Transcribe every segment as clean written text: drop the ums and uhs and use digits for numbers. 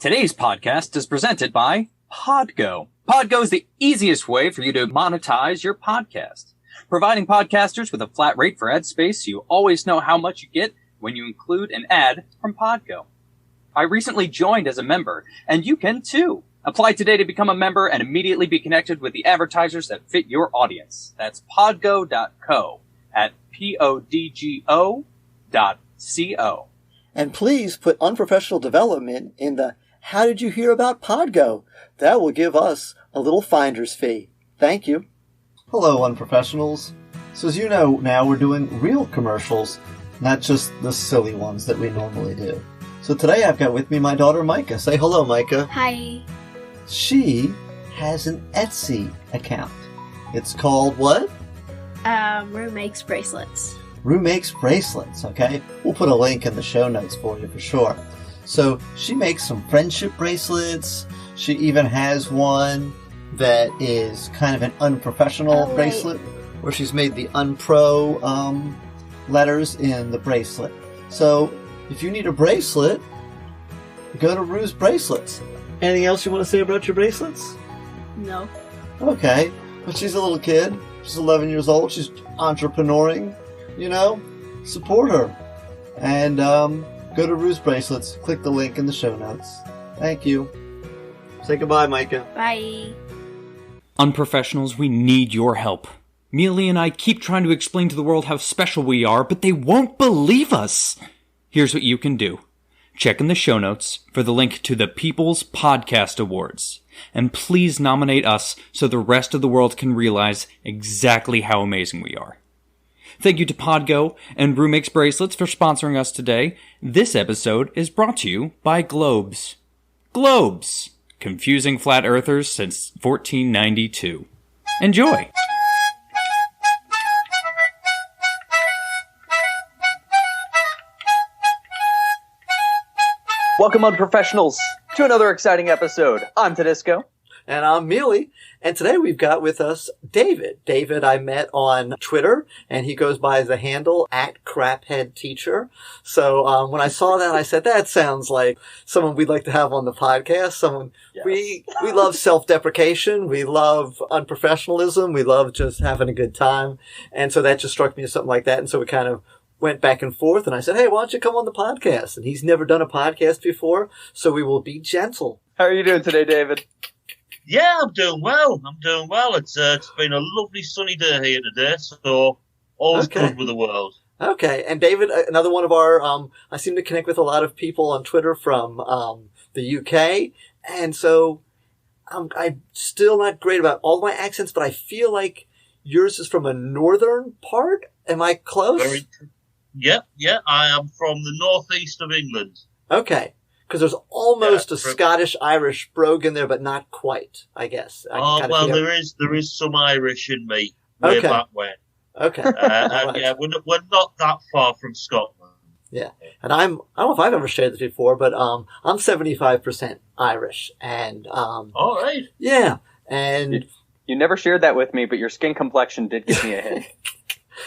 Today's podcast is presented by Podgo. Podgo is the easiest way for you to monetize your podcast, providing podcasters with a flat rate for ad space so you always know how much you get when you include an ad from Podgo. I recently joined as a member, and you can too. Apply today to become a member and immediately be connected with the advertisers that fit your audience. That's podgo.co at podgo.co. And please put unprofessional development in the "How did you hear about Podgo?" That will give us a little finder's fee. Thank you. Hello, unprofessionals. So as you know, now we're doing real commercials, not just the silly ones that we normally do. So today I've got with me my daughter Micah. Say hello, Micah. Hi. She has an Etsy account. It's called what? Roo Makes Bracelets. Roo Makes Bracelets, okay? We'll put a link in the show notes for you for sure. So she makes some friendship bracelets. She even has one that is kind of an unprofessional bracelet where she's made the unpro letters in the bracelet. So if you need a bracelet, go to Roo's Bracelets. Anything else you want to say about your bracelets? No. Okay. But she's a little kid. She's 11 years old. She's entrepreneuring. You know, support her. And go to Roo's Bracelets. Click the link in the show notes. Thank you. Say goodbye, Micah. Bye. Unprofessionals, we need your help. Mealy and I keep trying to explain to the world how special we are, but they won't believe us. Here's what you can do. Check in the show notes for the link to the People's Podcast Awards. And please nominate us so the rest of the world can realize exactly how amazing we are. Thank you to Podgo and Roo Makes Bracelets for sponsoring us today. This episode is brought to you by Globes. Globes! Confusing flat earthers since 1492. Enjoy! Welcome, unprofessionals, to another exciting episode. I'm Tedisco. And I'm Mealy. And today we've got with us David. David I met on Twitter, and he goes by the handle @Crap Headteacher. So when I saw that, I said, that sounds like someone we'd like to have on the podcast. Someone Yes. we love self-deprecation. We love unprofessionalism. We love just having a good time. And so that just struck me as something like that. And so we kind of went back and forth, and I said, hey, why don't you come on the podcast? And he's never done a podcast before, so we will be gentle. How are you doing today, David? Yeah, I'm doing well. It's been a lovely sunny day here today, so all's good with the world. Okay, and David, another one of our, I seem to connect with a lot of people on Twitter from the UK, and so I'm still not great about all my accents, but I feel like yours is from a northern part. Am I close? Yeah, I am from the northeast of England. Okay. Because there's almost a Scottish-Irish brogue in there, but not quite, I guess. There is some Irish in me way back when. Okay. And yeah, we're not that far from Scotland. Yeah. And I don't know if I've ever shared this before, but I'm 75% Irish. And all right. Yeah. And You never shared that with me, but your skin complexion did give me a hint.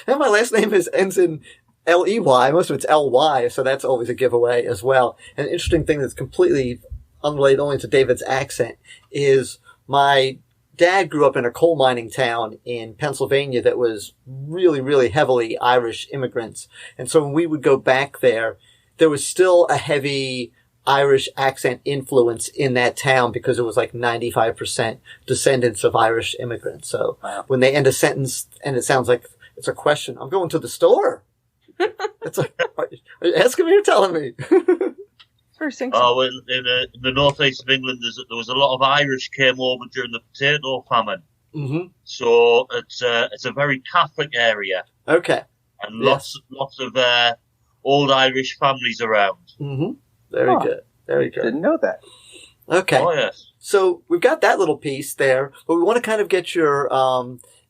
And my last name ends in L-E-Y. Most of it's L-Y, so that's always a giveaway as well. And an interesting thing that's completely unrelated only to David's accent is my dad grew up in a coal mining town in Pennsylvania that was really, really heavily Irish immigrants. And so when we would go back there was still a heavy Irish accent influence in that town because it was like 95% descendants of Irish immigrants. So when they end a sentence and it sounds like it's a question, I'm going to the store. It's like, are you asking me or telling me? Oh, in the northeast of England, there was a lot of Irish came over during the potato famine. Mm-hmm. So it's a very Catholic area. Okay. And lots of old Irish families around. Mm-hmm. Very good. Very good. Didn't know that. Okay. Oh, yes. So we've got that little piece there, but we want to kind of get your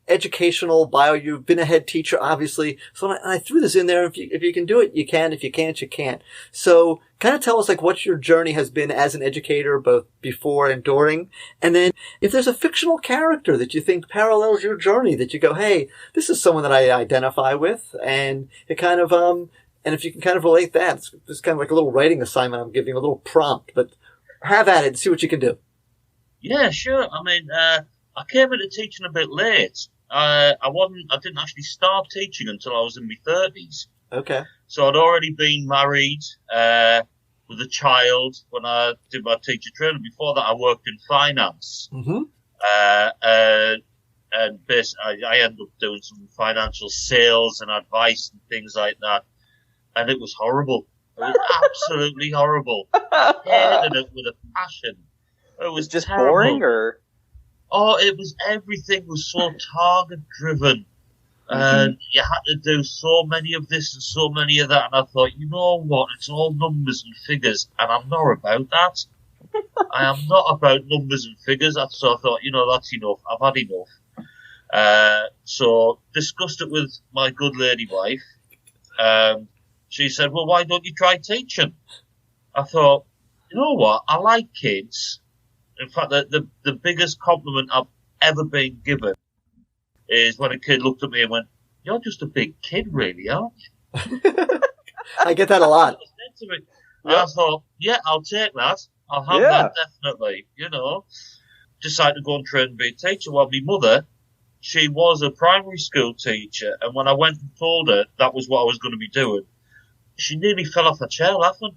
educational bio. You've been a head teacher, obviously. So I threw this in there. If you can do it, you can. If you can't, you can't. So kind of tell us like what your journey has been as an educator, both before and during. And then if there's a fictional character that you think parallels your journey, that you go, hey, this is someone that I identify with. And it kind of, and if you can kind of relate that, it's kind of like a little writing assignment I'm giving, a little prompt. But have at it and see what you can do. Yeah, sure. I mean, I came into teaching a bit late. I didn't actually start teaching until I was in my 30s. Okay. So I'd already been married, with a child when I did my teacher training. Before that, I worked in finance. Mm-hmm. And basically, I ended up doing some financial sales and advice and things like that. And it was horrible. It was absolutely horrible. I hated it with a passion. It was just terrible. boring, or? Oh, everything was so target driven. And you had to do so many of this and so many of that. And I thought, you know what? It's all numbers and figures. And I'm not about that. I am not about numbers and figures. So I thought, that's enough. I've had enough. So discussed it with my good lady wife. She said, well, why don't you try teaching? I thought, you know what? I like kids. In fact, the biggest compliment I've ever been given is when a kid looked at me and went, you're just a big kid, really, aren't you? I get that a lot. And I thought, yeah, I'll take that. I'll have that, definitely, Decided to go and train and be a teacher. Well, my mother, she was a primary school teacher, and when I went and told her that was what I was going to be doing, she nearly fell off her chair laughing.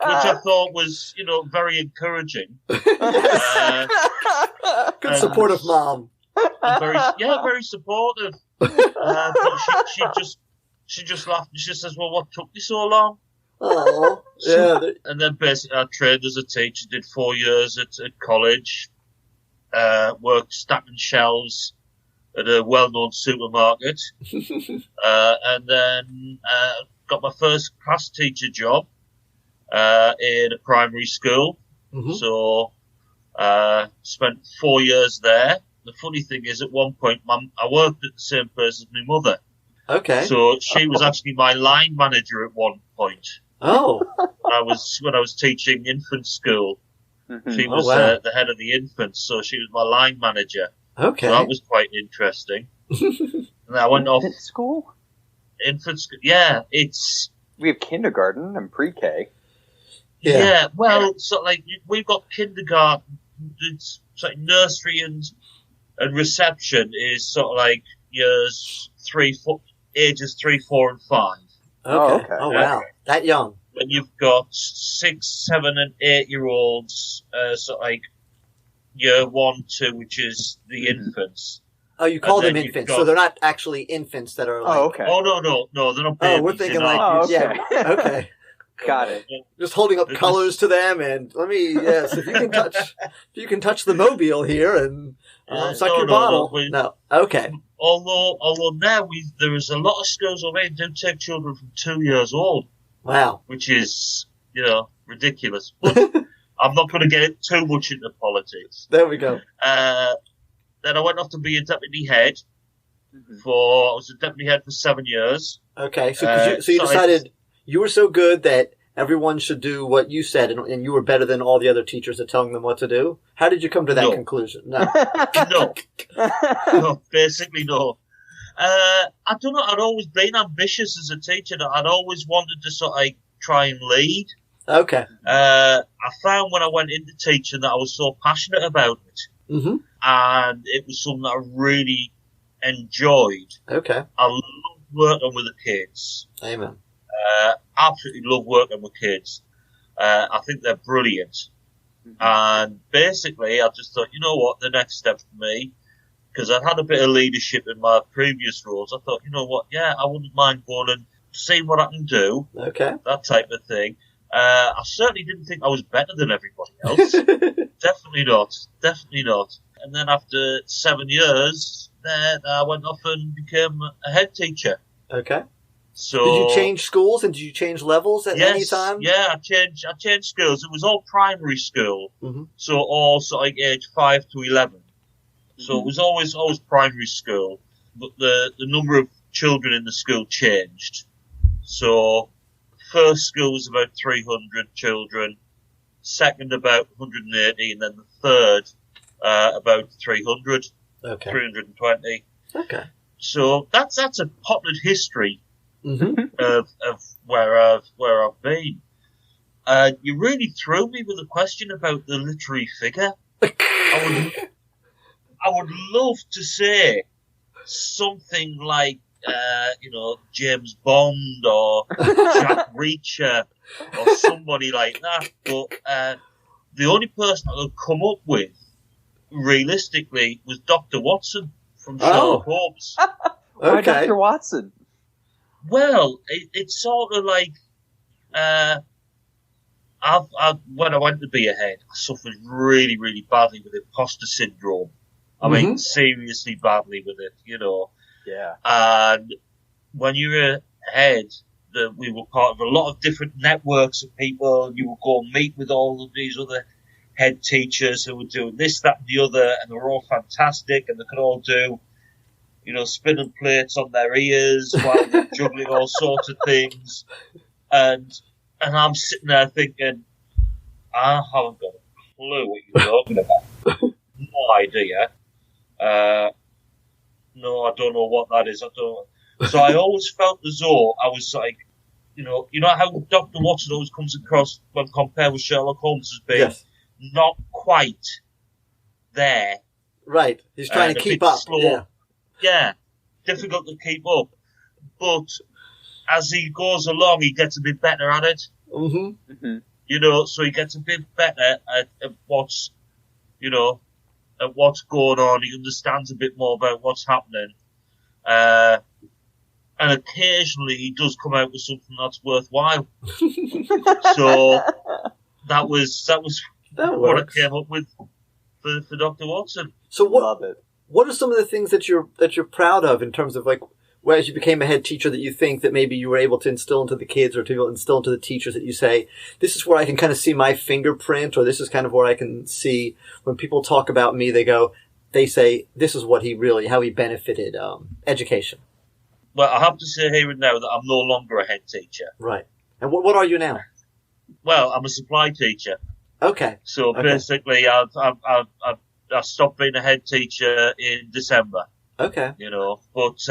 Which I thought was, very encouraging. Good supportive mom. Very supportive. But she just laughed and she says, well, what took you so long? Oh, yeah. And then basically I trained as a teacher, did 4 years at college, worked stacking shelves at a well-known supermarket, and then got my first class teacher job in a primary school. Mm-hmm. So spent 4 years there. The funny thing is, at one point, I worked at the same place as my mother. Okay. So she was actually my line manager at one point. Oh. When I was teaching infant school. Mm-hmm. She was the head of the infants, so she was my line manager. Okay. So that was quite interesting. And then I went off. Infant school? Infant school. Yeah, we have kindergarten and pre-K. Yeah, well, so we've got kindergarten, it's like nursery and reception is sort of like ages 3, 4, and 5. Okay. Oh, wow. That young. And you've got 6, 7, and 8-year-olds, sort of like year 1, 2, which is the infants. Oh, you call them infants, so they're not actually infants that are like... Oh, okay. Oh, no, they're not babies. Oh, we're thinking okay. Yeah, okay. Got it. Just holding up colors to them, and if you can touch the mobile here and suck your bottle. No, okay. Although now there is a lot of schools over here do take children from 2 years old. Wow. Which is, ridiculous. But I'm not going to get too much into politics. There we go. Then I went off to be a deputy head. I was a deputy head for 7 years. Okay, so you decided you were so good that everyone should do what you said, and you were better than all the other teachers at telling them what to do? How did you come to that conclusion? No. No, basically no. I don't know, I'd always been ambitious as a teacher. I'd always wanted to sort of try and lead. Okay. I found when I went into teaching that I was so passionate about it. Mm-hmm. And it was something that I really enjoyed. Okay. I love working with the kids. Amen. Absolutely love working with kids. I think they're brilliant. Mm-hmm. And basically, I just thought, you know what, the next step for me, because I'd had a bit of leadership in my previous roles, I thought, you know what, I wouldn't mind going and seeing what I can do. Okay. That type of thing. I certainly didn't think I was better than everybody else. Definitely not. And then after 7 years, then I went off and became a head teacher. Okay. So did you change schools and did you change levels at any time? Yeah, I changed schools. It was all primary school, so all sort of age 5 to 11. So it was always primary school, but the number of children in the school changed. So first school was about 300 children, second about 180, and then the third about 300, 320. Okay. So that's a potted history of where I've been. You really threw me with a question about the literary figure. I would love to say something like, James Bond or Jack Reacher or somebody like that. But the only person I could come up with, realistically, was Dr. Watson from Sherlock Holmes. Why Dr. Watson? Well, it's sort of like, when I went to be a head, I suffered really, really badly with imposter syndrome. I mean, seriously badly with it, Yeah. And when you're a head, we were part of a lot of different networks of people, and you would go and meet with all of these other head teachers who were doing this, that, and the other, and they were all fantastic, and they could all do, spinning plates on their ears while they're juggling all sorts of things. And I'm sitting there thinking, I haven't got a clue what you're talking about. No idea. No, I don't know what that is. I don't. So I always felt as though I was like, how Dr. Watson always comes across when compared with Sherlock Holmes as being not quite there. Right. He's trying to keep up. Slow. Yeah. Difficult to keep up. But as he goes along, he gets a bit better at it. Mm-hmm. Mm-hmm. So he gets a bit better at what's going on. He understands a bit more about what's happening. And occasionally he does come out with something that's worthwhile. So that was what I came up with for Dr. Watson. So what are some of the things that you're proud of in terms of like, as you became a head teacher, that you think that maybe you were able to instill into the kids or to instill into the teachers, that you say, this is where I can kind of see my fingerprint, or this is kind of where I can see when people talk about me, they say, this is what how he benefited education. Well, I have to say here and now that I'm no longer a head teacher. Right. And what are you now? Well, I'm a supply teacher. Okay. So basically, I stopped being a head teacher in December. Okay. But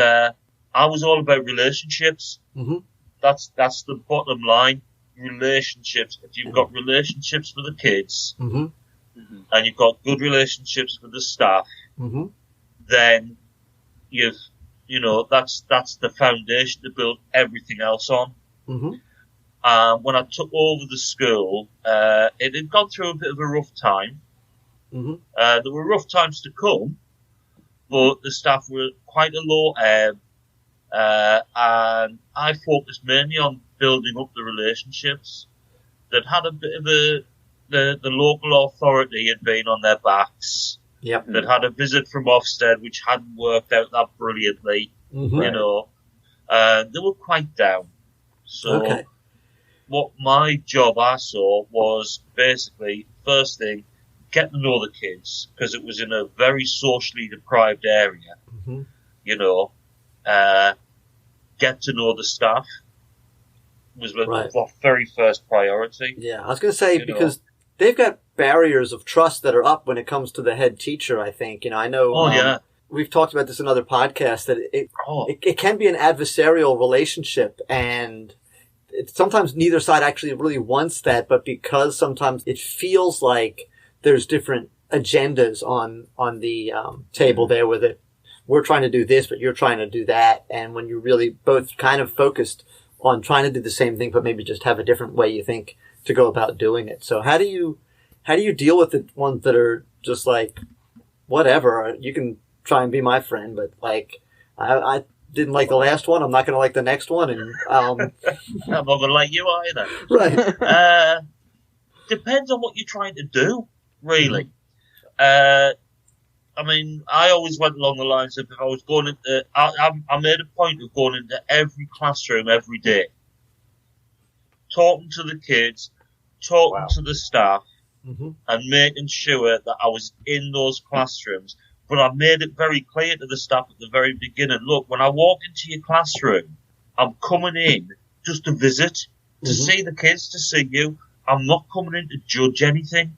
I was all about relationships. Mm-hmm. That's the bottom line. Relationships. If you've got relationships with the kids, and you've got good relationships with the staff, then that's the foundation to build everything else on. When I took over the school, it had gone through a bit of a rough time. There were rough times to come, but the staff were quite a low ebb, and I focused mainly on building up the relationships. That had a bit of the local authority had been on their backs. Yep. That had a visit from Ofsted, which hadn't worked out that brilliantly. They were quite down. So what my job I saw was basically, first thing, get to know the kids, because it was in a very socially deprived area. Get to know the staff was my very first priority. Yeah, I was going to say, because they've got barriers of trust that are up when it comes to the head teacher, I think. I know we've talked about this in other podcasts, that it can be an adversarial relationship, and sometimes neither side actually really wants that, but because sometimes it feels like there's different agendas on the table there, with it. We're trying to do this, but you're trying to do that. And when you're really both kind of focused on trying to do the same thing, but maybe just have a different way you think to go about doing it. So how do you deal with the ones that are just like, whatever, you can try and be my friend, but like, I didn't like the last one, I'm not going to like the next one. And, I'm not going to like you either. Right. Depends on what you're trying to do, really. I mean, I always went along the lines of, if I was going into, I made a point of going into every classroom every day, talking to the kids, talking to the staff, and making sure that I was in those classrooms. But I made it very clear to the staff at the very beginning, look, when I walk into your classroom, I'm coming in just to visit, to see the kids, to see you. I'm not coming in to judge anything.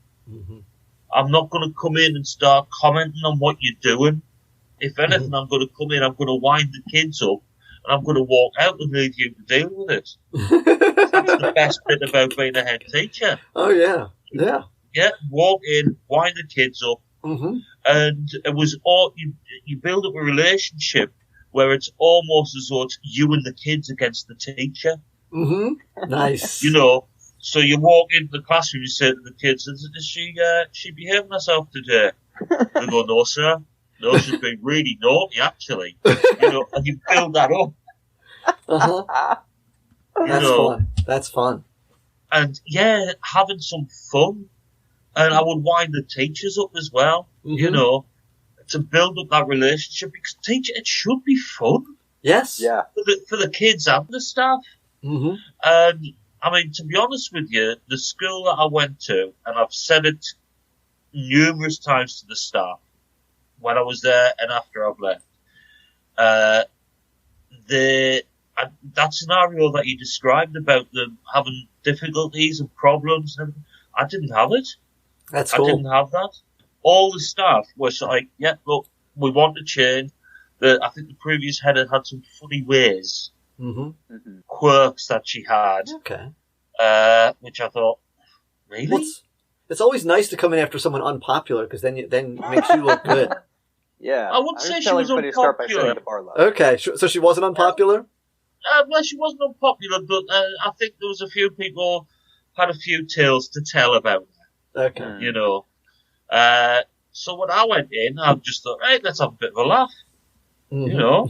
I'm not going to come in and start commenting on what you're doing. If anything, I'm going to come in, I'm going to wind the kids up, and I'm going to walk out and leave you to deal with it. That's the best bit about being a head teacher. Oh, yeah. Yeah. Yeah, walk in, wind the kids up, Mm-hmm. and it was all you build up a relationship where it's almost as though it's you and the kids against the teacher. Mm-hmm. Nice. You know, so you walk into the classroom, you say to the kids, "Is she behaving herself today?" They go, "No, sir. No, she's been really naughty, actually." You know, and you build that up. Uh-huh. That's fun. That's fun. And yeah, having some fun. And I would wind the teachers up as well, you know, to build up that relationship. Because it should be fun. Yes. Yeah. For the kids and the staff. Mm-hmm. And, I mean, to be honest with you, the school that I went to, and I've said it numerous times to the staff, when I was there and after I've left, that scenario that you described about them having difficulties and problems, I didn't have it. That's cool. I didn't have that. All the staff was like, yeah, look, we want to change. I think the previous head had some funny ways, quirks that she had. Okay. Which I thought, really? Well, it's always nice to come in after someone unpopular, because then it makes you look good. Yeah. I wouldn't say she was unpopular. Okay, so she wasn't unpopular? Well, she wasn't unpopular, but I think there was a few people had a few tales to tell about her. Okay. You know. So when I went in, I just thought, right, let's have a bit of a laugh. You know.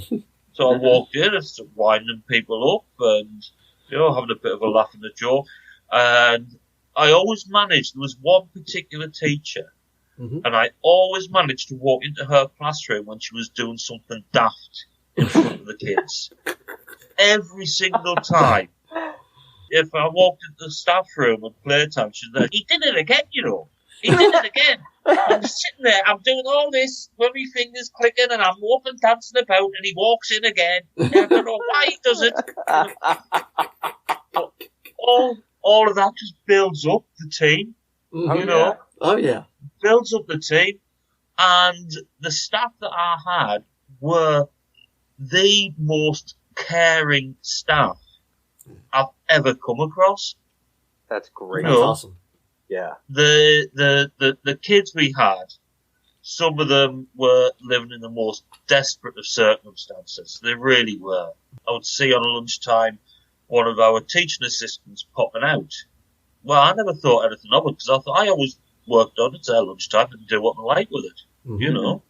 So I walked in and started winding people up and, you know, having a bit of a laugh and a joke. And I always managed, there was one particular teacher, and I always managed to walk into her classroom when she was doing something daft in front of the kids. Every single time. If I walked into the staff room and playtime, she's like, "He did it again, you know. He did it again." I'm sitting there, I'm doing all this, with my fingers clicking, and I'm up and dancing about, and he walks in again. And I don't know why he does it. But all of that just builds up the team, you know. Oh, yeah. Builds up the team. And the staff that I had were the most caring staff I've ever come across. That's great. That's awesome. Yeah. The kids we had, some of them were living in the most desperate of circumstances. They really were. I would see on lunchtime one of our teaching assistants popping out. Well, I never thought anything of it because I thought I always worked on it at lunchtime and do what I like with it, you know.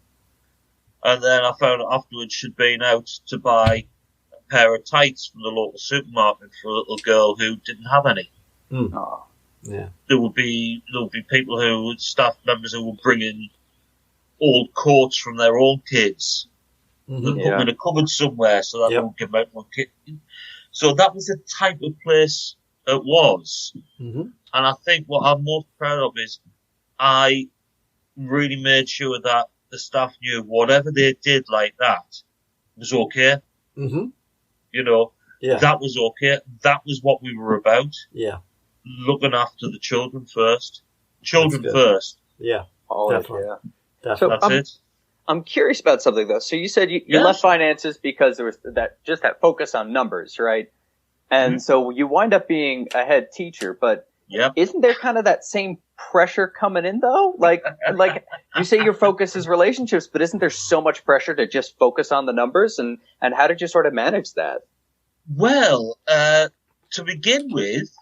And then I found out afterwards she'd been out to buy a pair of tights from the local supermarket for a little girl who didn't have any. Oh. Yeah. There would be people staff members who would bring in old coats from their own kids. They'd put them in a cupboard somewhere so that they would give out one kid. So that was the type of place it was. And I think what I'm most proud of is I really made sure that the staff knew whatever they did like that was okay. You know, that was okay. That was what we were about. Yeah. Looking after the children first. Children first. Yeah. Oh, Definitely. yeah. Definitely. That's it. I'm curious about something though. So you said you left finances because there was that focus on numbers, right? And so you wind up being a head teacher, but isn't there kind of that same pressure coming in though? Like you say your focus is relationships, but isn't there so much pressure to just focus on the numbers? And how did you sort of manage that? Well, to begin with,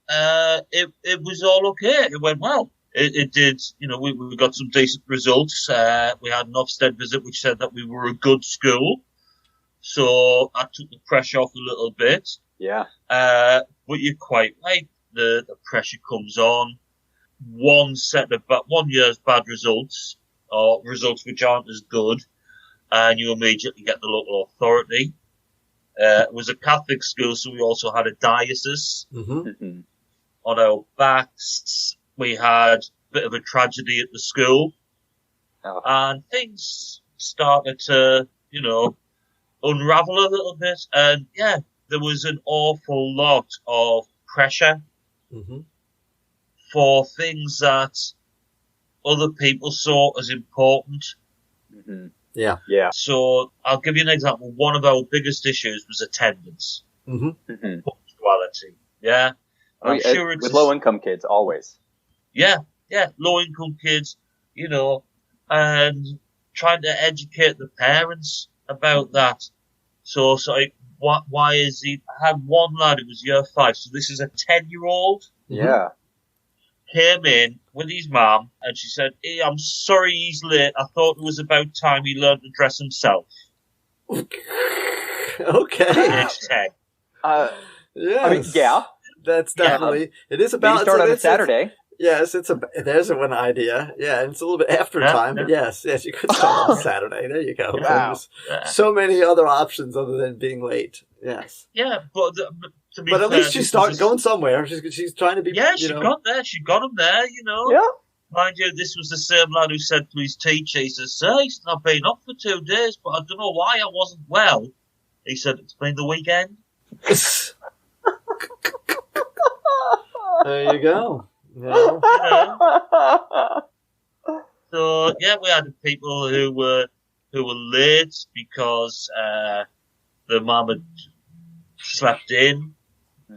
it was all okay. It went well. It did, you know, we got some decent results. We had an Ofsted visit which said that we were a good school. So I took the pressure off a little bit. Yeah. But you're quite right. The pressure comes on. One year's bad results, or results which aren't as good, and you immediately get the local authority. It was a Catholic school, so we also had a diocese on our backs. We had a bit of a tragedy at the school, and things started to, you know, unravel a little bit. And there was an awful lot of pressure for things that other people saw as important. Yeah. Yeah. So I'll give you an example. One of our biggest issues was attendance. Punctuality. Yeah. I'm sure it's with low-income kids, always. Yeah, low-income kids, and trying to educate the parents about that. So why is he? I had one lad who was year 5, so this is a 10-year-old. Yeah. Came in with his mum, and she said, "Hey, I'm sorry he's late. I thought it was about time he learned to dress himself." Okay. Age 10. Yes. I mean, yeah. That's definitely, it is about... You start on a Saturday. Yes, there's one idea. Yeah, and it's a little bit after time, but yes, you could start on Saturday. There you go. Wow. There's so many other options other than being late. Yes. Yeah, but to be fair, at least she's going somewhere. She's trying to be... Yeah, she got there. She got him there, Yeah. Mind you, this was the same lad who said to his teacher, he says, "Sir, he's not been up for 2 days, but I don't know why I wasn't well." He said, "It's been the weekend." There you go. So yeah, we had people who were late because the mum had slept in,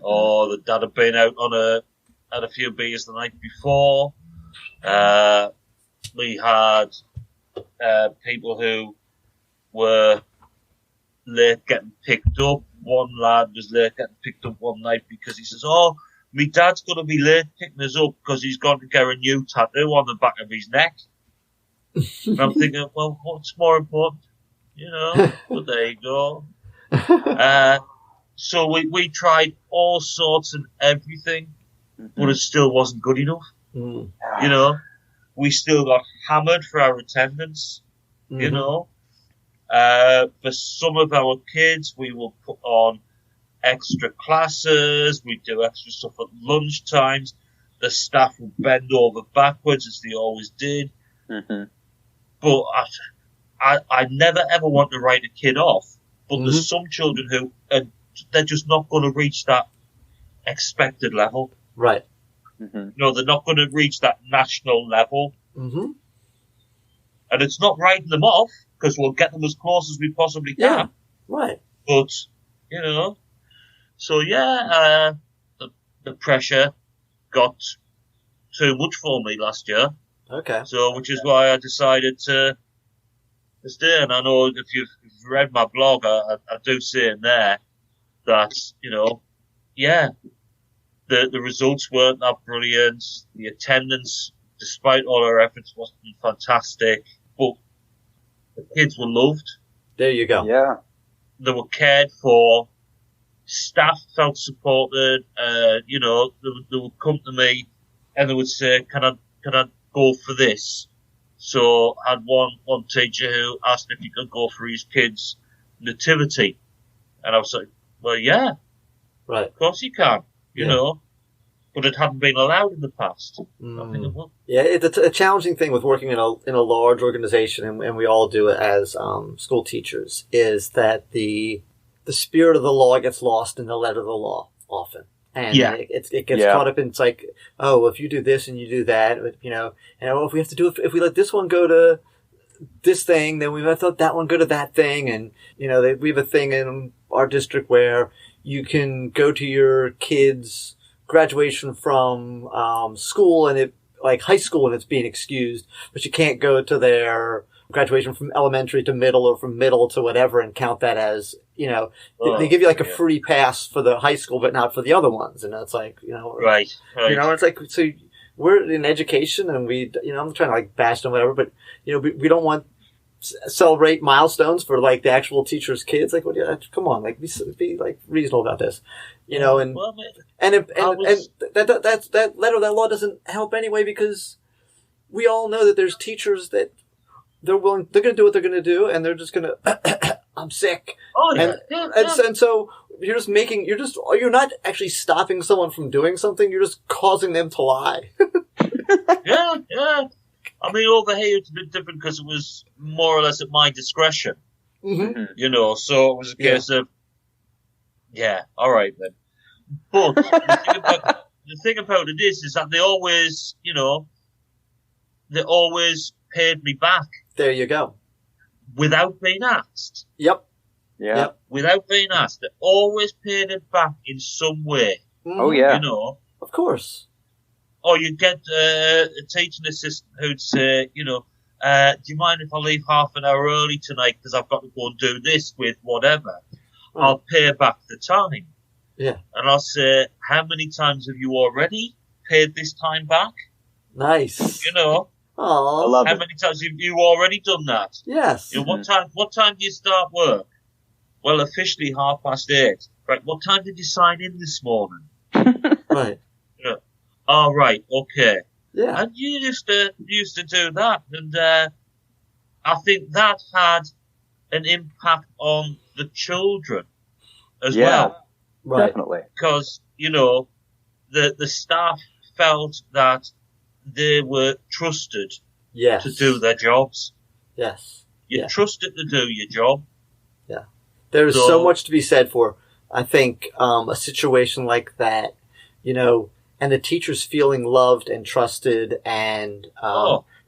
or the dad had been out had a few beers the night before. We had people who were late getting picked up. One lad was late getting picked up one night because he says, "Oh, my dad's going to be late picking us up because he's got to get a new tattoo on the back of his neck." And I'm thinking, well, what's more important? But there you go. So we tried all sorts and everything, but it still wasn't good enough. We still got hammered for our attendance, For some of our kids, we will put on extra classes, we do extra stuff at lunch times. The staff will bend over backwards as they always did. But I never ever want to write a kid off. But there's some children who they're just not going to reach that expected level. Right. They're not going to reach that national level. And it's not writing them off, because we'll get them as close as we possibly can. Yeah. Right. But, so yeah, the pressure got too much for me last year. Okay. So, which is why I decided to stay. And I know if you've read my blog, I do say in there that, the results weren't that brilliant. The attendance, despite all our efforts, wasn't fantastic. But the kids were loved. There you go. Yeah. They were cared for. Staff felt supported. They would come to me and they would say, "Can I go for this?" So I had one teacher who asked if he could go for his kids' nativity, and I was like, "Well, yeah, right, of course you can." But it hadn't been allowed in the past. I think it will. Yeah, it's a challenging thing with working in a large organization, and we all do it as school teachers, is that the spirit of the law gets lost in the letter of the law often. And it gets caught up in, it's like, oh, if you do this and you do that, and if we have to do it, if we let this one go to this thing, then we might let that one go to that thing. And, we have a thing in our district where you can go to your kids' graduation from school and high school, and it's being excused, but you can't go to their graduation from elementary to middle or from middle to whatever and count that as, they give you a free pass for the high school, but not for the other ones. And it's like, right. It's like, so we're in education and I'm trying to bash them, whatever, but, we don't want celebrate milestones for the actual teachers' kids. Come on, be reasonable about this, and that letter of that law doesn't help anyway, because we all know that there's teachers that they're going to do what they're going to do, and they're just going to, I'm sick. Oh, yeah. And so you're not actually stopping someone from doing something, you're just causing them to lie. Yeah. I mean, over here it's a bit different because it was more or less at my discretion. So it was a case of, all right then. But the thing about it is that they always paid me back. There you go. without being asked. Yep. Yeah. Yep. Without being asked. They always paid it back in some way. Oh, yeah. You know. Of course. Or you get a teaching assistant who'd say, you know, do you mind if I leave half an hour early tonight because I've got to go and do this with whatever? I'll pay back the time. Yeah. And I'll say, how many times have you already paid this time back? Nice. You know. Aww. I love How it. many times have you already done that? Yes. You know, what time do you start work? Well, officially 8:30. Right, what time did you sign in this morning? Right. Yeah. Oh, right, okay. Yeah. And you used to do that, and I think that had an impact on the children as well. Right. Definitely. Because, you know, the staff felt that they were trusted Yes. to do their jobs. Yes. You're Yeah. trusted to do your job. Yeah. There is So- so much to be said for, I think, a situation like that, you know, and the teachers feeling loved and trusted and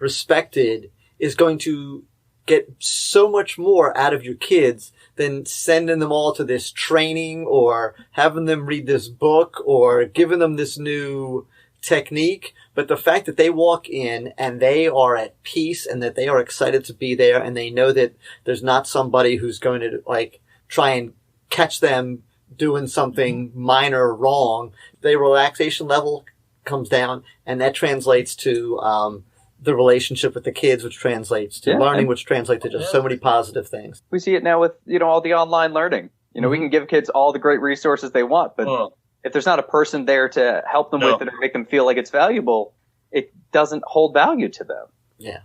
respected is going to get so much more out of your kids than sending them all to this training or having them read this book or giving them this new technique. But the fact that they walk in and they are at peace and that they are excited to be there and they know that there's not somebody who's going to like try and catch them doing something minor wrong, the relaxation level comes down, and that translates to the relationship with the kids, which translates to learning, which translates to just so many positive things. We see it now with, you know, all the online learning. You know, we can give kids all the great resources they want, but if there's not a person there to help them with it or make them feel like it's valuable, it doesn't hold value to them. Yeah.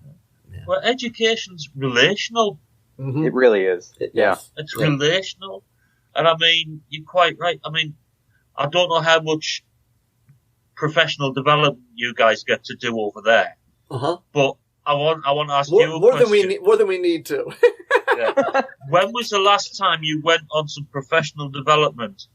Well, education's relational. Mm-hmm. It really is. It's relational. And I mean, you're quite right. I mean, I don't know how much professional development you guys get to do over there. But I want to ask you a question. More than we need to. When was the last time you went on some professional development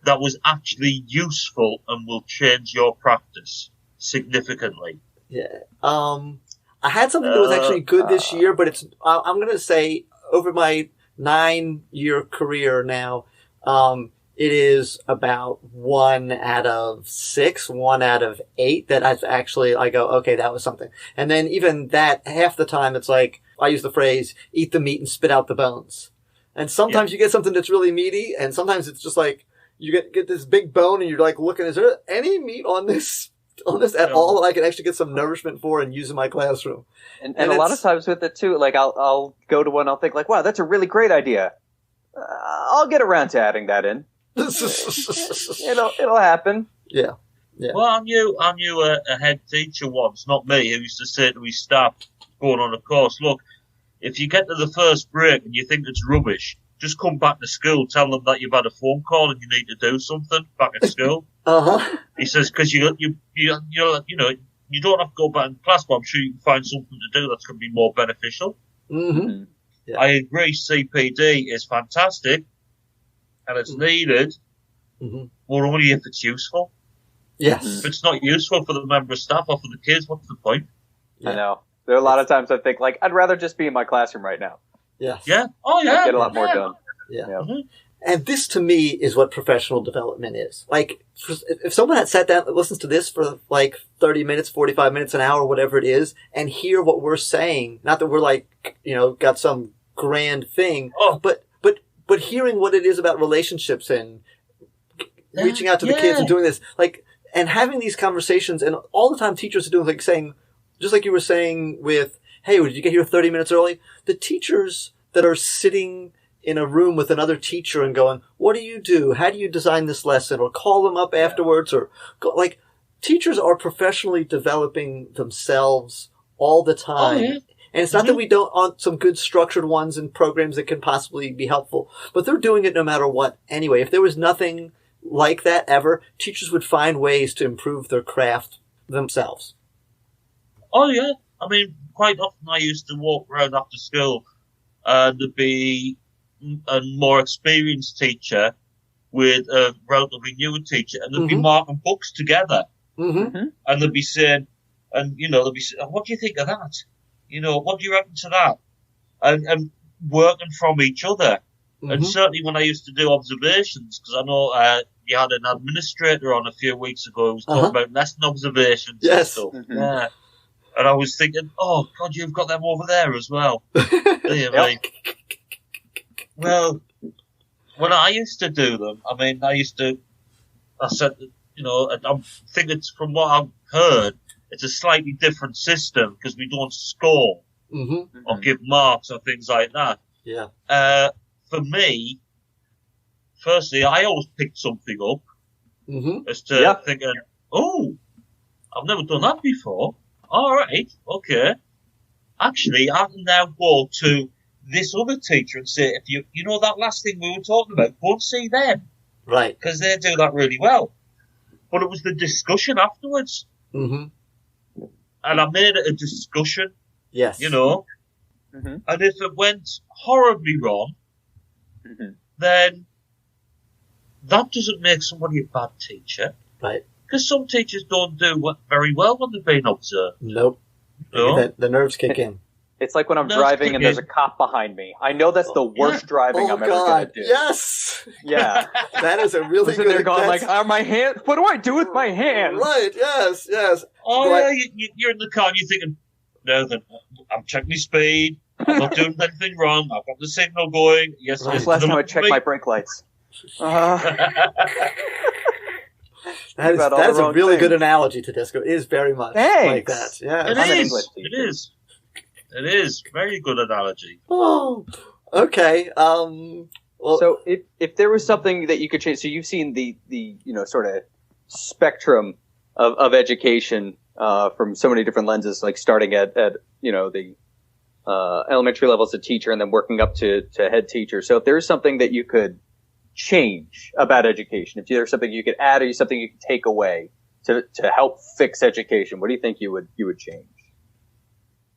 that was actually useful and will change your practice significantly? Yeah. I had something that was actually good this year, but I'm going to say over my 9-year career now, it is about 1 out of 6, 1 out of 8 that I've actually, I go, okay, that was something. And then even that, half the time it's like, I use the phrase, eat the meat and spit out the bones. And sometimes you get something that's really meaty, and sometimes it's just like, you get this big bone and you're like looking, is there any meat on this at all that I can actually get some nourishment for and use in my classroom? And a lot of times with it too, like I'll go to one, I'll think like, wow, that's a really great idea. I'll get around to adding that in. It'll happen. Yeah. Well, I knew a head teacher once, not me, who used to say to his staff going on a course, look, if you get to the first break and you think it's rubbish, just come back to school, tell them that you've had a phone call and you need to do something back at school. He says, because you don't have to go back in class, but I'm sure you can find something to do that's going to be more beneficial. Mm-hmm. Yeah. I agree, CPD is fantastic and it's needed, but only if it's useful. Yes. If it's not useful for the member of staff or for the kids, what's the point? Yeah. I know. There are a lot of times I think, like, I'd rather just be in my classroom right now. Yes. Yeah. Oh, yeah. I'd get a lot more done. Yeah. Mm-hmm. And this, to me, is what professional development is. Like, if someone had sat down and listens to this for, like, 30 minutes, 45 minutes, an hour, whatever it is, and hear what we're saying, not that we're, like, you know, got some grand thing, but hearing what it is about relationships and reaching out to the kids and doing this, like, and having these conversations, and all the time teachers are doing, like, saying, just like you were saying with, hey, did you get here 30 minutes early? The teachers that are sitting in a room with another teacher and going, what do you do? How do you design this lesson? Or call them up afterwards, or go, like, teachers are professionally developing themselves all the time. Oh, yeah. And it's not that we don't want some good structured ones and programs that can possibly be helpful, but they're doing it no matter what anyway. If there was nothing like that ever, teachers would find ways to improve their craft themselves. Oh, yeah. I mean, quite often I used to walk around after school and there'd be a more experienced teacher with a relatively newer teacher, and they'd be marking books together. And they'd be saying, and, you know, they'd be saying, what do you think of that? You know, what do you reckon to that? and working from each other. Mm-hmm. And certainly when I used to do observations, because I know you had an administrator on a few weeks ago who was talking about lesson observations and stuff. Mm-hmm. Yeah. And I was thinking, oh, God, you've got them over there as well. Well, when I used to do them, I said, I'm thinking from what I've heard, it's a slightly different system because we don't score or give marks or things like that. Yeah. For me, firstly, I always picked something up as to thinking, oh, I've never done that before. All right, okay. Actually, I can now go to this other teacher and say, if you know that last thing we were talking about, go and see them. Right. Because they do that really well. But it was the discussion afterwards. Mm-hmm. And I made it a discussion. Yes. And if it went horribly wrong, then that doesn't make somebody a bad teacher. Right. Because some teachers don't do very well when they've been observed. Nope. The nerves kick in. It's like when I'm driving and there's a cop behind me. I know that's the worst driving I'm ever going to do. Yes. Yeah. That is a really good. They're going like, "Are my hands? What do I do with my hands?" Right. Yes. Yes. Oh yeah, you're in the car and you're thinking, "No, I'm checking my speed. I'm not doing anything wrong. I've got the signal going." Yes. Right. Last time I checked my brake lights. That is a really good analogy to disco. It is very much like that. Yeah. It is. Very good analogy. Oh, okay. Well, so if there was something that you could change, so you've seen the sort of spectrum of education from so many different lenses, like starting at the elementary level as a teacher and then working up to head teacher. So if there's something that you could change about education, if there's something you could add or something you could take away to help fix education, what do you think you would change?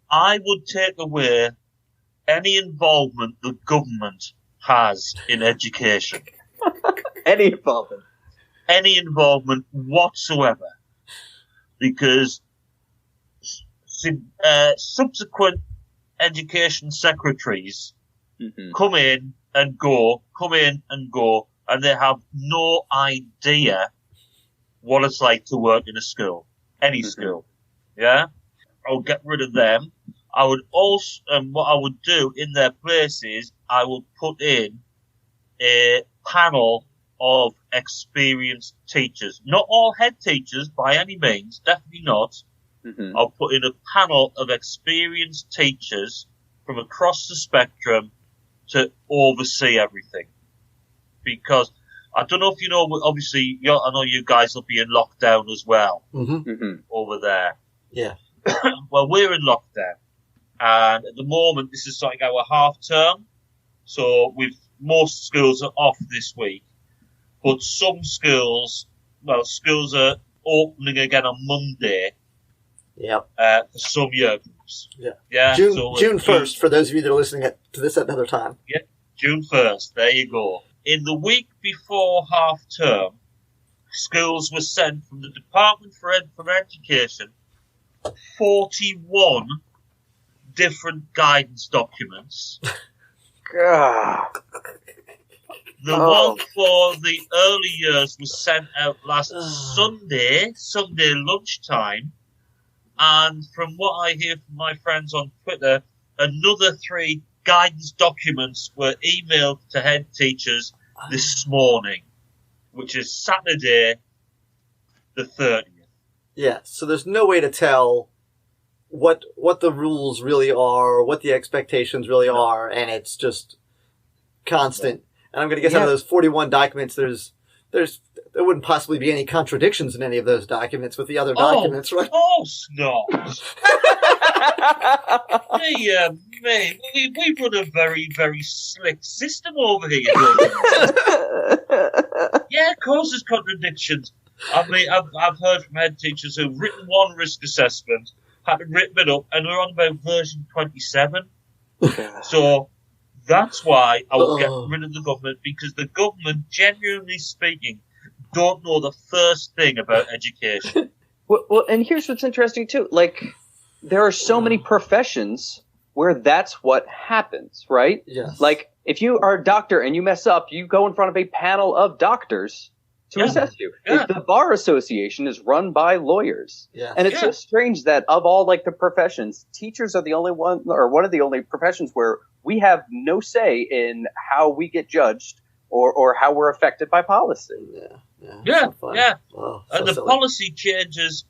I would take away any involvement the government has in education. Any involvement? Any involvement whatsoever. Because subsequent education secretaries come in and go, and they have no idea what it's like to work in a school. Any school. Yeah? I would get rid of them. I would also, what I would do in their places, I would put in a panel of experienced teachers. Not all head teachers by any means, definitely not. I'll put in a panel of experienced teachers from across the spectrum to oversee everything. Because I don't know if you know, obviously, I know you guys will be in lockdown as well over there. Yeah. Well, we're in lockdown, and at the moment, this is like our half term. So most schools are off this week, but some schools are opening again on Monday. Yep. For some year groups. Yeah. Yeah. June 1st, for those of you that are listening to this at another time. Yeah. June 1st. There you go. In the week before half term, schools were sent from the Department for Education 41 different guidance documents. God. The one for the early years was sent out last Sunday lunchtime. And from what I hear from my friends on Twitter, another 3 guidance documents were emailed to head teachers this morning, which is Saturday the 30th. Yeah, so there's no way to tell what the rules really are, what the expectations really are, and it's just constant. And I'm going to guess out of those 41 documents, there wouldn't possibly be any contradictions in any of those documents with the other documents, right? Of course not. We run a very, very slick system over here. Yeah, of course there's contradictions. I mean, I've heard from head teachers who've written one risk assessment, had to rip it up, and we're on about version 27. So that's why I would get rid of the government, because the government, genuinely speaking, don't know the first thing about education. Well, and here's what's interesting too. Like, there are so many professions where that's what happens, right? Yes. Like, if you are a doctor and you mess up, you go in front of a panel of doctors to assess you. Yeah. The bar association is run by lawyers. Yeah. And it's so strange that of all like the professions, teachers are the only one, or one of the only professions where we have no say in how we get judged or how we're affected by policy. Yeah. Oh, And the silly. policy changes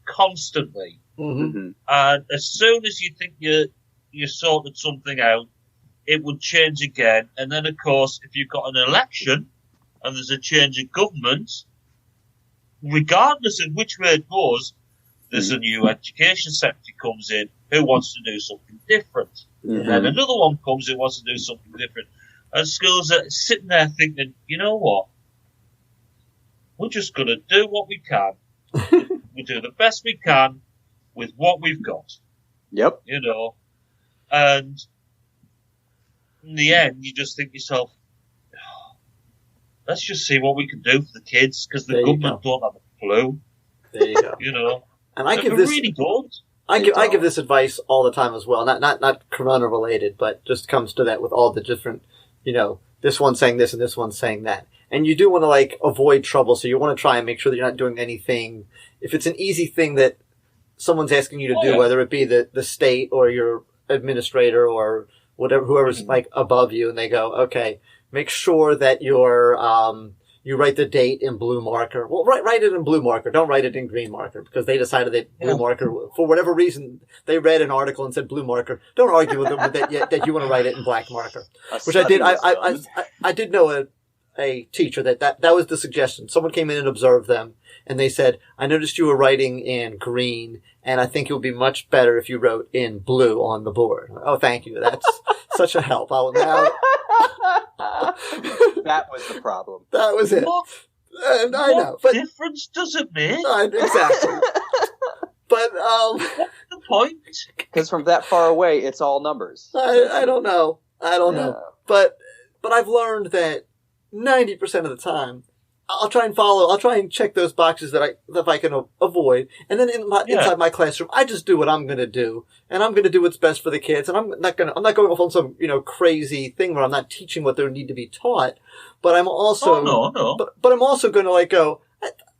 constantly. Mm-hmm. And as soon as you think you sorted something out, it would change again. And then, of course, if you've got an election and there's a change of government, regardless of which way it goes, there's a new education secretary comes in who wants to do something different. Mm-hmm. And another one comes who wants to do something different. And schools are sitting there thinking, you know what? We're just going to do what we can. We do the best we can with what we've got. Yep. You know, and in the end, you just think to yourself, let's just see what we can do for the kids, because the government don't have a clue. There you go. You know, And I they give this really don't. I give this advice all the time as well. Not Corona related, but just comes to that with all the different, this one's saying this and this one's saying that. And you do want to like avoid trouble, so you want to try and make sure that you're not doing anything. If it's an easy thing that someone's asking you to do, whether it be the state or your administrator or whatever, whoever's like above you, and they go, okay, make sure that you're you write the date in blue marker. Well, write it in blue marker. Don't write it in green marker, because they decided that blue marker, for whatever reason, they read an article and said blue marker. Don't argue with them that you want to write it in black marker. Which I did. I did know a teacher that was the suggestion. Someone came in and observed them, and they said, I noticed you were writing in green, and I think it would be much better if you wrote in blue on the board. Oh, thank you. That's such a help. I will now. That was the problem. That was it. And I know, but difference does it make? Exactly. But what's the point? Because from that far away, it's all numbers. I don't know. But I've learned that 90% of the time, I'll try and check those boxes that I can avoid. And then inside my classroom, I just do what I'm going to do. And I'm going to do what's best for the kids. And I'm not going off on some, crazy thing where I'm not teaching what they need to be taught. But I'm also, But I'm also going to go,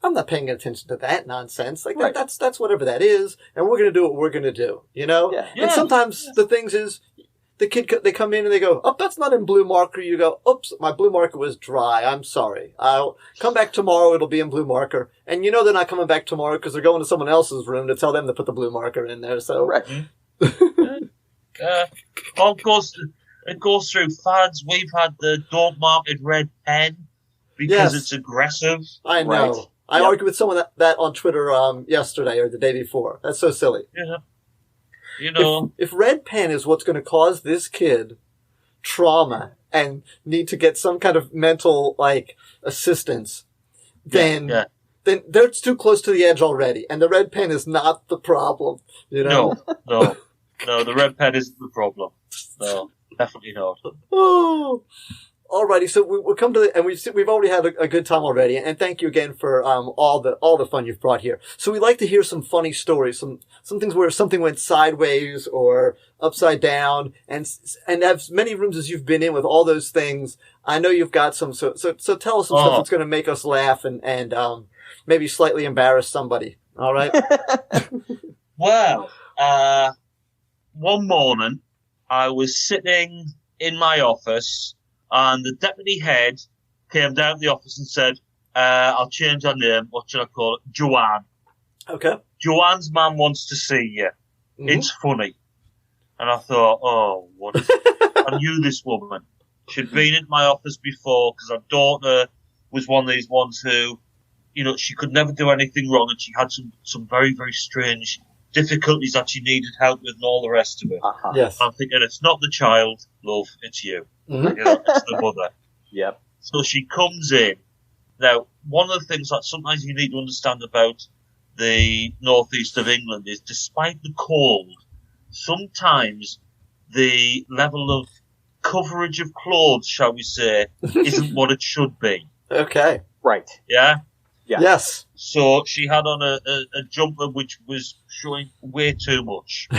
I'm not paying attention to that nonsense. Like that's whatever that is. And we're going to do what we're going to do, Yeah. And sometimes the things is, they come in and they go, oh, that's not in blue marker. You go, oops, my blue marker was dry. I'm sorry. I'll come back tomorrow. It'll be in blue marker. And they're not coming back tomorrow because they're going to someone else's room to tell them to put the blue marker in there. So, it goes through fads. We've had the don't mark it red pen because it's aggressive. I know. Right. I argued with someone that on Twitter yesterday or the day before. That's so silly. Yeah. If red pen is what's going to cause this kid trauma and need to get some kind of mental assistance, then they're too close to the edge already, and the red pen is not the problem. No, the the red pen isn't the problem. No, definitely not. Oh. Alrighty, so we'll come to and we've already had a good time already, and thank you again for all the fun you've brought here. So we like to hear some funny stories, some things where something went sideways or upside down, and as many rooms as you've been in with all those things, I know you've got some. So tell us some stuff that's going to make us laugh and maybe slightly embarrass somebody. All right. Well, one morning I was sitting in my office. And the deputy head came down to the office and said, I'll change her name. What should I call it? Joanne. Okay. Joanne's mum wants to see you. Mm-hmm. It's funny. And I thought, oh, what is it? I knew this woman. She'd been in my office before because her daughter was one of these ones who, she could never do anything wrong, and she had some very, very strange difficulties that she needed help with and all the rest of it. Uh-huh. Yes. I'm thinking, it's not the child, love, it's you. Mm-hmm. It's the mother. Yep. So she comes in. Now, one of the things that sometimes you need to understand about the northeast of England is, despite the cold, sometimes the level of coverage of clothes, shall we say, isn't what it should be. Okay. Right. Yeah? Yeah. Yes. So she had on a jumper which was showing way too much.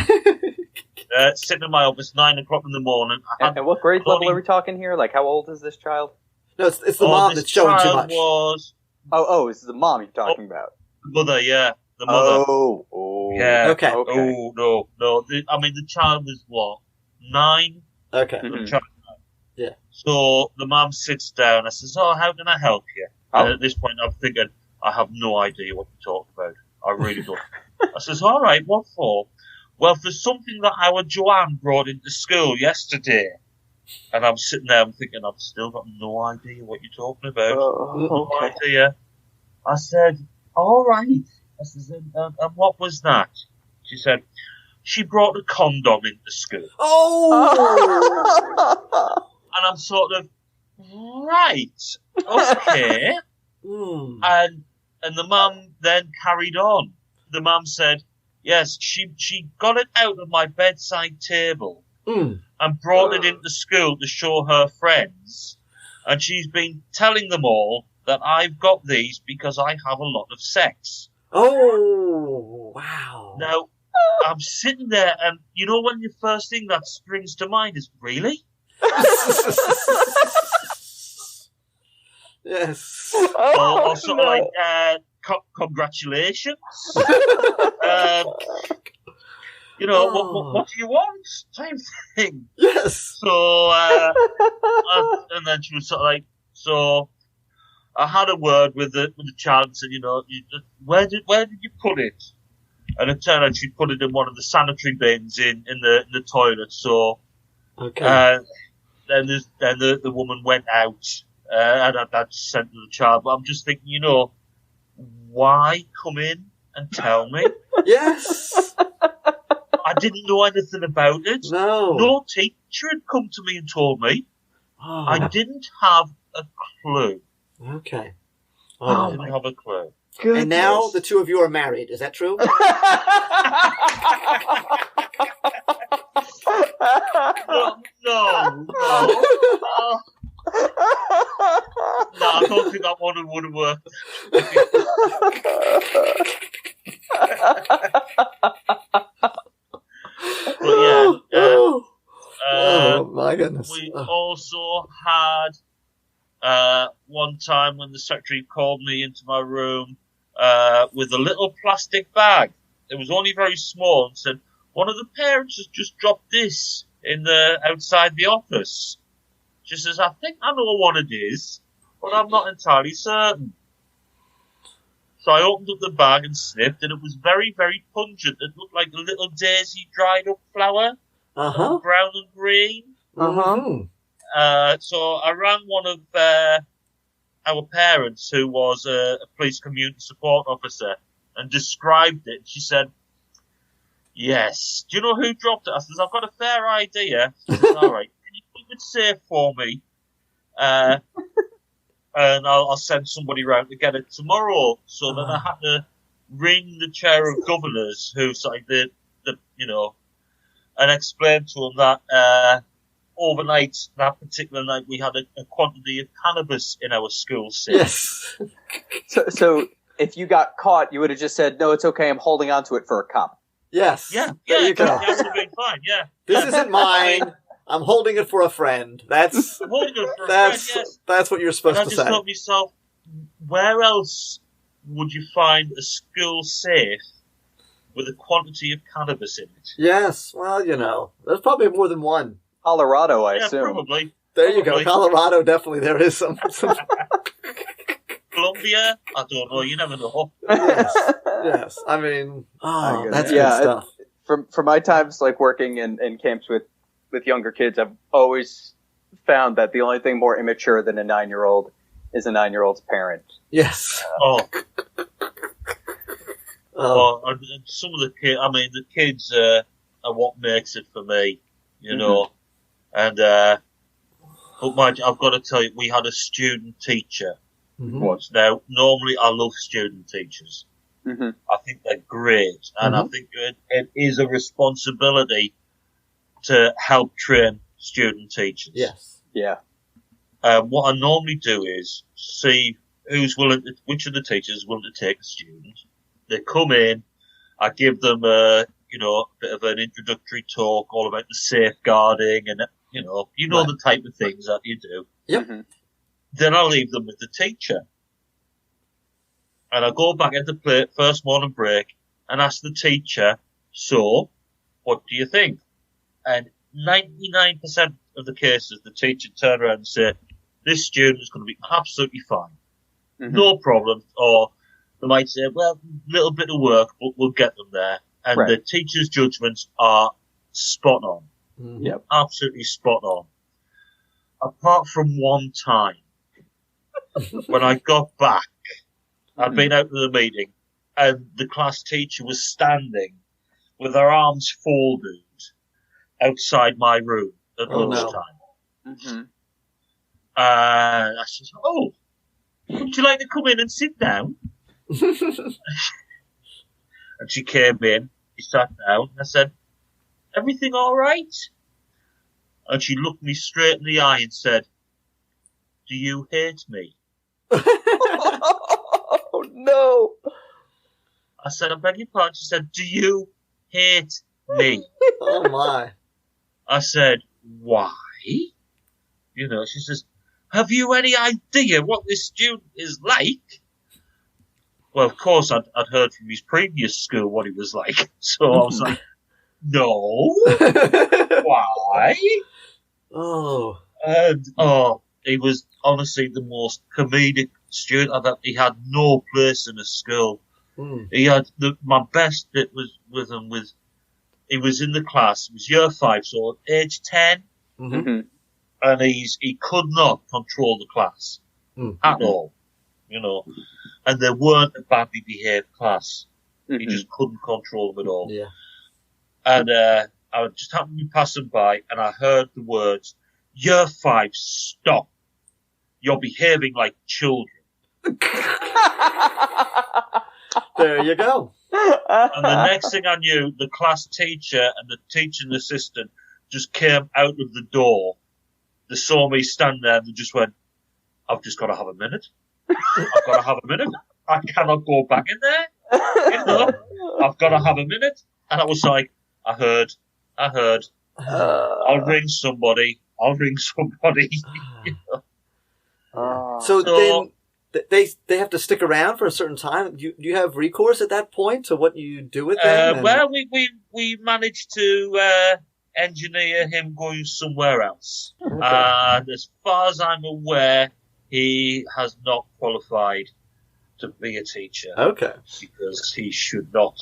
sitting in my office, 9 o'clock in the morning. And what grade level are we talking here? Like, how old is this child? No, it's the mom that's showing too much. This is the mom you're talking about. The mother, yeah. The mother. Oh. Yeah. Okay. Oh, no. The child was, what, 9? Okay. Yeah. So the mom sits down. I says, how can I help you? And at this point, I'm thinking, I have no idea what you're talking about. I really don't. I says, all right, what for? Well, for something that our Joanne brought into school yesterday. And I'm sitting there, I'm thinking, I've still got no idea what you're talking about. No idea. I said, all right. I says, and what was that? She said, she brought a condom into school. Oh! And I'm sort of, right, okay. And the mum then carried on. The mum said, yes, she got it out of my bedside table and brought it into school to show her friends. And she's been telling them all that I've got these because I have a lot of sex. Oh, wow. Now, I'm sitting there and, you know, when the first thing that springs to mind is, really? Yes. Or sort of like, congratulations. You know, what do you want? Same thing. Yes. So, and then she was sort of like, so I had a word with the child and said, you know, where did you put it? And it turned out she put it in one of the sanitary bins in the toilet. So, okay. Then the woman went out, and I'd sent to the child. But I'm just thinking, you know, why come in and tell me? Yes. I didn't know anything about it. No teacher had come to me and told me. Oh. I didn't have a clue. Okay. I didn't have a clue. Goodness. And now the two of you are married. Is that true? No. No, I don't think that one would have worked. But yeah. Oh my goodness. We also had one time when the secretary called me into my room with a little plastic bag. It was only very small and said, one of the parents has just dropped this in the outside the office. She says, I think I know what it is, but I'm not entirely certain. So I opened up the bag and sniffed, and it was very, very pungent. It looked like a little daisy dried up flower, brown and green. So I rang one of our parents, who was a police community support officer, and described it. She said, yes. Do you know who dropped it? I said, I've got a fair idea. She said, all right. Can you keep it safe for me? And I'll send somebody round to get it tomorrow. So then I had to ring the chair of governors, who's like the and explain to them that overnight, that particular night, we had a quantity of cannabis in our school safe. Yes. So if you got caught, you would have just said, no, it's okay, I'm holding on to it for a cop. Yes. Yeah. There you go. That would have been fine, yeah. This isn't mine. I'm holding it for a friend. That's I'm holding it for a friend, yes. That's what you're supposed to say. And I just thought to myself, where else would you find a school safe with a quantity of cannabis in it? Yes. Well, you know, there's probably more than one. Colorado, I assume. Probably. There you go. Colorado, definitely. There is some. Colombia? I don't know. You never know. Yes. I mean, that's good stuff. From my times, like working in camps with younger kids, I've always found that the only thing more immature than a 9-year-old is a 9-year-old's parent. Yes. Well, some of the kids, I mean, the kids are what makes it for me, you know. And, but mind you, I've got to tell you, we had a student teacher once. Now, normally I love student teachers. I think they're great. And I think it is a responsibility to help train student teachers. Yes. Yeah. What I normally do is see which of the teachers is willing to take a student. They come in, I give them a a bit of an introductory talk all about the safeguarding and, the type of things that you do. Yep. Mm-hmm. Then I leave them with the teacher. And I go back into play first morning break and ask the teacher, so, what do you think? And 99% of the cases, the teacher turn around and say, this student is going to be absolutely fine. Mm-hmm. No problem. Or they might say, well, a little bit of work, but we'll get them there. And the teacher's judgments are spot on. Mm-hmm. Yep. Absolutely spot on. Apart from one time, when I got back, I'd been out of the meeting, and the class teacher was standing with her arms folded outside my room at lunchtime. No. Mm-hmm. I said, oh, would you like to come in and sit down? And she came in, she sat down, and I said, everything all right? And she looked me straight in the eye and said, do you hate me? Oh, no. I said, I beg your pardon. She said, do you hate me? Oh, my. I said, why? She says, have you any idea what this student is like? Well, of course, I'd heard from his previous school what he was like. So I was like, no. Why? Oh. And, he was honestly the most comedic student. He had no place in the school. Mm. He had my best bit was with him. He was in the class. It was year 5, so age 10, mm-hmm. and he could not control the class at all, And they weren't a badly behaved class. Mm-hmm. He just couldn't control them at all. Yeah. And I just happened to be passing by, and I heard the words, "Year 5, stop! You're behaving like children." There you go. And the next thing I knew, the class teacher and the teaching assistant just came out of the door. They saw me stand there and they just went, I've just got to have a minute. I've got to have a minute. I cannot go back in there. I've got to have a minute. And I was like, I heard. I'll ring somebody. So then they have to stick around for a certain time. Do you have recourse at that point to what you do with them? Well, we managed to engineer him going somewhere else. Okay. And as far as I'm aware, he has not qualified to be a teacher. Okay. Because he should not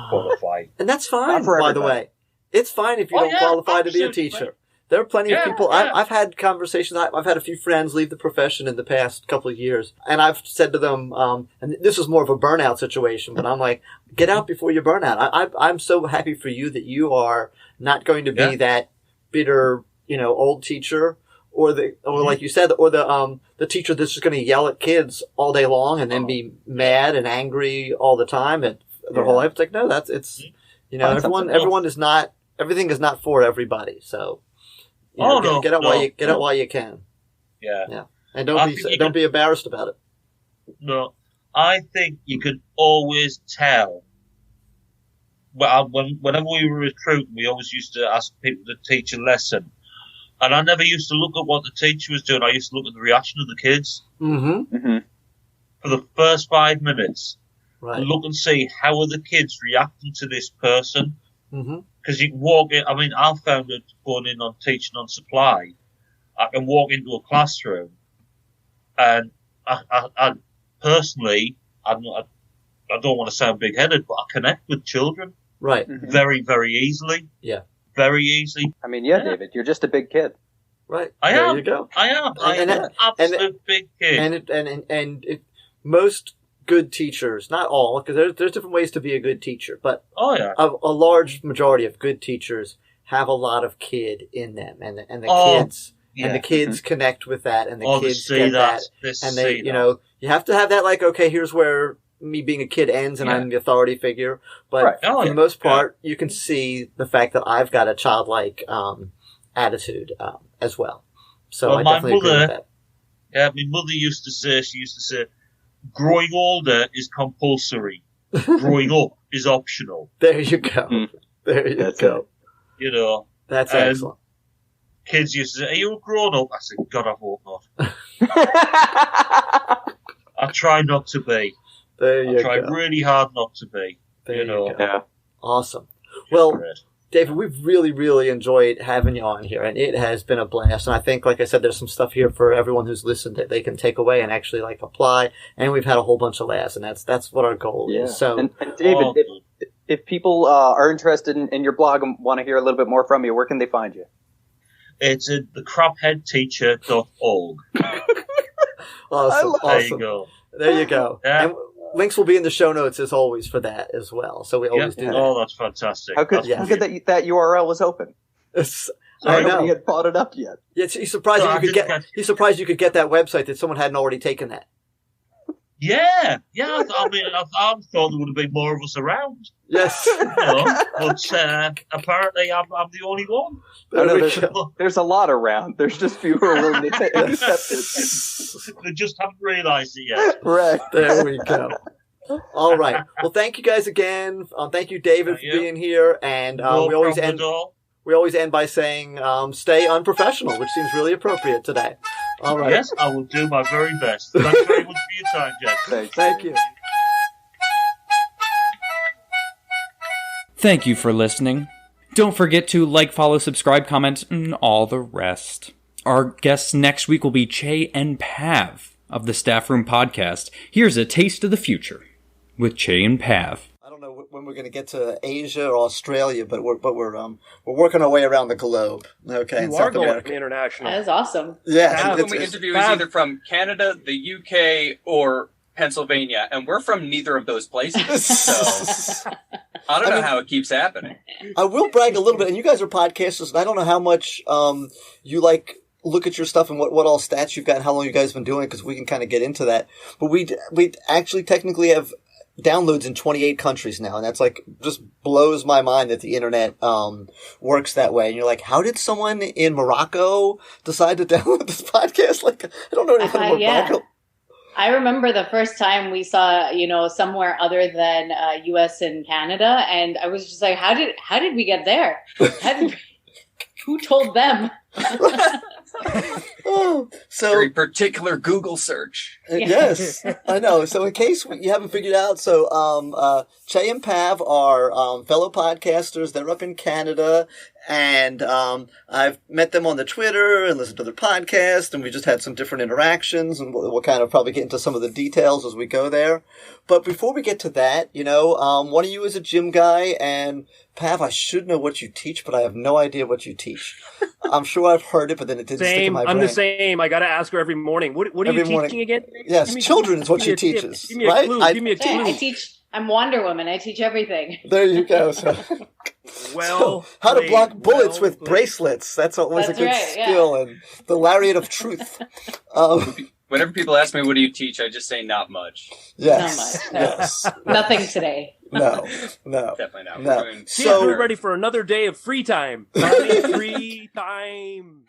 qualify. And that's fine, by the way. It's fine if you don't qualify to be a teacher. Fine. There are plenty of people. Yeah. I've had conversations. I've had a few friends leave the profession in the past couple of years, and I've said to them, and this is more of a burnout situation, but I'm like, get out before you burn out. I'm so happy for you that you are not going to be that bitter, old teacher, or like you said, or the teacher that's just going to yell at kids all day long and then be mad and angry all the time and their whole life. It's like, no, everyone is not. Everything is not for everybody. So. Get out while you can. Yeah. And don't be embarrassed about it. No, I think you can always tell. Well, whenever we were recruiting, we always used to ask people to teach a lesson, and I never used to look at what the teacher was doing. I used to look at the reaction of the kids. Mm-hmm. Mm-hmm. For the first 5 minutes, right. Look and see how are the kids reacting to this person. Mm-hmm. Because you can walk in, I found it going in on teaching on supply. I can walk into a classroom and I personally, I don't want to sound big-headed, but I connect with children. Right. Mm-hmm. Very, very easily. Yeah. Very easily. David, you're just a big kid. Right. There you go. I am. I'm an absolute big kid. And most good teachers, not all, because there's different ways to be a good teacher, but a large majority of good teachers have a lot of kid in them, and the kids connect with that, and the kids get that, and they you have to have that, like, okay, here's where me being a kid ends, and I'm the authority figure, but for the most part, you can see the fact that I've got a childlike attitude as well. So I definitely agree with that. Yeah, my mother used to say, growing older is compulsory. Growing up is optional. There you go. There you go. You know. That's excellent. Kids used to say, "Are you a grown-up?" I said, "God, I hope not." I try not to be. There you go. I try really hard not to be. There you know. go. Yeah. Awesome. Well, David, we've really, really enjoyed having you on here, and it has been a blast. And I think, like I said, there's some stuff here for everyone who's listened that they can take away and actually apply. And we've had a whole bunch of laughs, and that's what our goal is. So, and David, if people are interested in your blog and want to hear a little bit more from you, where can they find you? It's at thecrapheadteacher.org. Awesome. There you go. There you go. Yeah. And links will be in the show notes as always for that as well. So we always do that. Oh, that's fantastic. How good that URL was open? I know. Nobody had brought it up yet. Yeah, he's surprised he's surprised you could get that website that someone hadn't already taken that. Yeah. I mean, I thought there would have been more of us around. Yes. But apparently I'm the only one. There's a lot around. There's just fewer willing to accept it. They just haven't realised it yet. Right. There we go. All right. Well, thank you guys again. Thank you, David, for being here. And we always end by saying, stay unprofessional, which seems really appropriate today. All right. Yes, I will do my very best. Thanks very much for your time, Jeff. Thank you. Thank you for listening. Don't forget to like, follow, subscribe, comment, and all the rest. Our guests next week will be Che and Pav of the Staff Room Podcast. Here's a taste of the future with Che and Pav. I don't know when we're going to get to Asia or Australia, but we're working our way around the globe. Okay, you are going international. That is awesome. Yeah, when we interview is either from Canada, the UK, or Pennsylvania, and we're from neither of those places. So I don't know how it keeps happening. I will brag a little bit, and you guys are podcasters, and I don't know how much you look at your stuff and what all stats you've got and how long you guys have been doing it, because we can kind of get into that. But we actually technically have downloads in 28 countries now, and that's just blows my mind that the internet works that way. And you're like, how did someone in Morocco decide to download this podcast? I don't know anything about Morocco. I remember the first time we saw, somewhere other than U.S. and Canada, and I was just like, how did we get there? Who told them? So very particular Google search. Yes, I know. So in case you haven't figured out, Che and Pav are fellow podcasters. They're up in Canada, and I've met them on the Twitter and listened to their podcast, and we just had some different interactions, and we'll kind of probably get into some of the details as we go there. But before we get to that, one of you is a gym guy, and Pav, I should know what you teach, but I have no idea what you teach. I'm sure I've heard it, but then it didn't stick in my brain. I'm the same. I got to ask her every morning. What are you teaching again? Yes, children is what she teaches. Give me a clue. Give me a clue. I'm Wonder Woman. I teach everything. There you go. So, how to block bullets with bracelets. That's always a good skill. Yeah. And the lariat of truth. Whenever people ask me, what do you teach? I just say not much. Yes. Not much. No. Yes. Nothing today. No. Definitely not. No. So we're ready for another day of free time. Free time.